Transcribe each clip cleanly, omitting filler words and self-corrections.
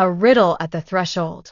A riddle at the threshold.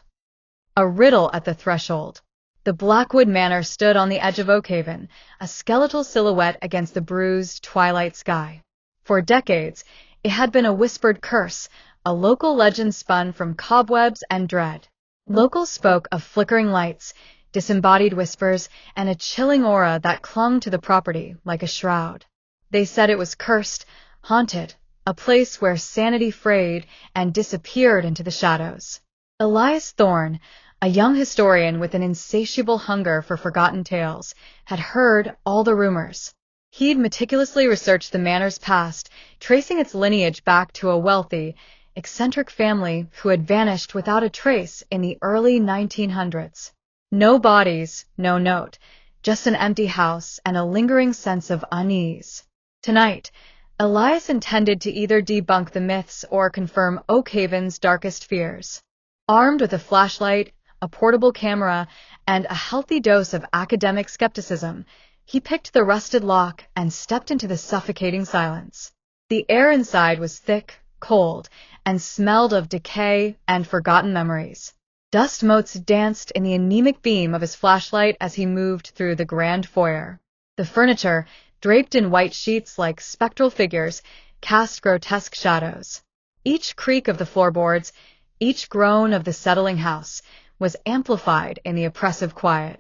A riddle at the threshold. The Blackwood Manor stood on the edge of Oakhaven, a skeletal silhouette against the bruised, twilight sky. For decades, it had been a whispered curse, a local legend spun from cobwebs and dread. Locals spoke of flickering lights, disembodied whispers, and a chilling aura that clung to the property like a shroud. They said it was cursed, haunted, a place where sanity frayed and disappeared into the shadows. Elias Thorne, a young historian with an insatiable hunger for forgotten tales, had heard all the rumors. He'd meticulously researched the manor's past, tracing its lineage back to a wealthy, eccentric family who had vanished without a trace in the early 1900s. No bodies, no note, just an empty house and a lingering sense of unease. Tonight, Elias intended to either debunk the myths or confirm Oakhaven's darkest fears. Armed with a flashlight, a portable camera, and a healthy dose of academic skepticism, he picked the rusted lock and stepped into the suffocating silence. The air inside was thick, cold, and smelled of decay and forgotten memories. Dust motes danced in the anemic beam of his flashlight as he moved through the grand foyer. The furniture, draped in white sheets like spectral figures, cast grotesque shadows. Each creak of the floorboards, each groan of the settling house, was amplified in the oppressive quiet.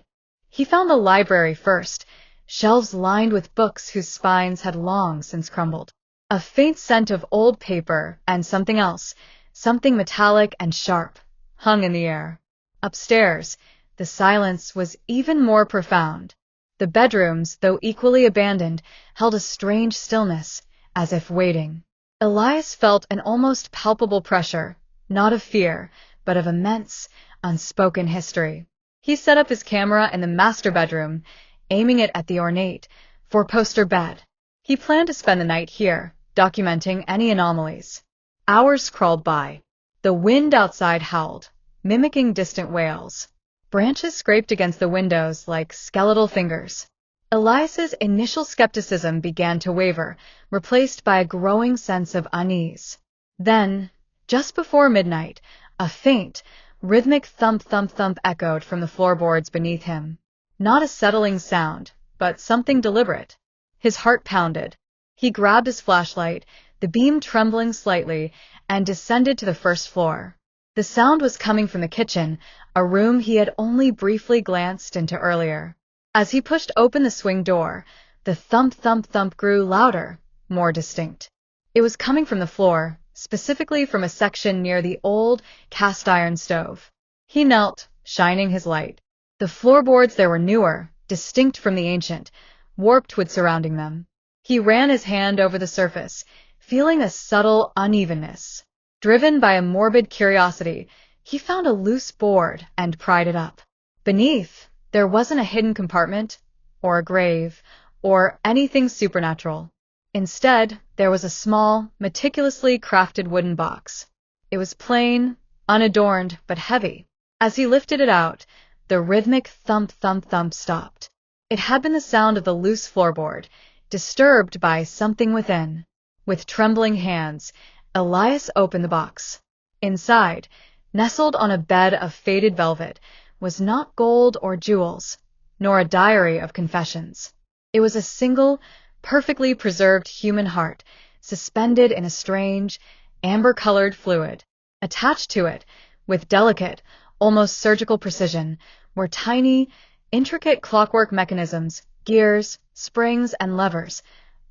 He found the library first, shelves lined with books whose spines had long since crumbled. A faint scent of old paper and something else, something metallic and sharp, hung in the air. Upstairs, the silence was even more profound. The bedrooms, though equally abandoned, held a strange stillness, as if waiting. Elias felt an almost palpable pressure, not of fear, but of immense, unspoken history. He set up his camera in the master bedroom, aiming it at the ornate, four-poster bed. He planned to spend the night here, documenting any anomalies. Hours crawled by. The wind outside howled, mimicking distant wails. Branches scraped against the windows like skeletal fingers. Elias's initial skepticism began to waver, replaced by a growing sense of unease. Then, just before midnight, a faint, rhythmic thump-thump-thump echoed from the floorboards beneath him. Not a settling sound, but something deliberate. His heart pounded. He grabbed his flashlight, the beam trembling slightly, and descended to the first floor. The sound was coming from the kitchen, a room he had only briefly glanced into earlier. As he pushed open the swing door, the thump-thump-thump grew louder, more distinct. It was coming from the floor, specifically from a section near the old cast-iron stove. He knelt, shining his light. The floorboards there were newer, distinct from the ancient, warped wood surrounding them. He ran his hand over the surface, feeling a subtle unevenness. Driven by a morbid curiosity, he found a loose board and pried it up. Beneath, there wasn't a hidden compartment, or a grave, or anything supernatural. Instead, there was a small, meticulously crafted wooden box. It was plain, unadorned, but heavy. As he lifted it out, the rhythmic thump-thump-thump stopped. It had been the sound of the loose floorboard, disturbed by something within. With trembling hands, Elias opened the box. Inside, nestled on a bed of faded velvet, was not gold or jewels, nor a diary of confessions. It was a single, perfectly preserved human heart, suspended in a strange, amber-colored fluid. Attached to it, with delicate, almost surgical precision, were tiny, intricate clockwork mechanisms, gears, springs, and levers,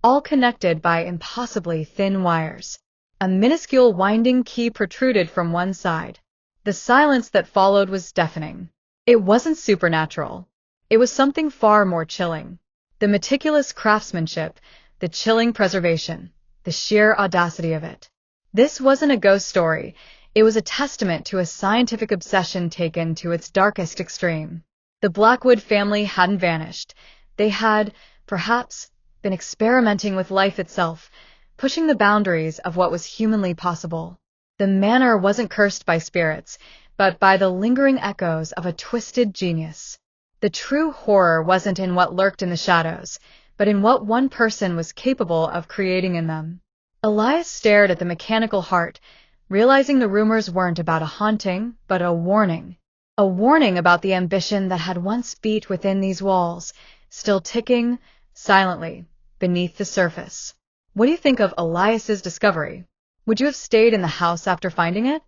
all connected by impossibly thin wires. A minuscule winding key protruded from one side. The silence that followed was deafening. It wasn't supernatural. It was something far more chilling. The meticulous craftsmanship, the chilling preservation, the sheer audacity of it. This wasn't a ghost story. It was a testament to a scientific obsession taken to its darkest extreme. The Blackwood family hadn't vanished. They had, perhaps, been experimenting with life itself, pushing the boundaries of what was humanly possible. The manor wasn't cursed by spirits, but by the lingering echoes of a twisted genius. The true horror wasn't in what lurked in the shadows, but in what one person was capable of creating in them. Elias stared at the mechanical heart, realizing the rumors weren't about a haunting, but a warning. A warning about the ambition that had once beat within these walls, still ticking silently beneath the surface. What do you think of Elias's discovery? Would you have stayed in the house after finding it?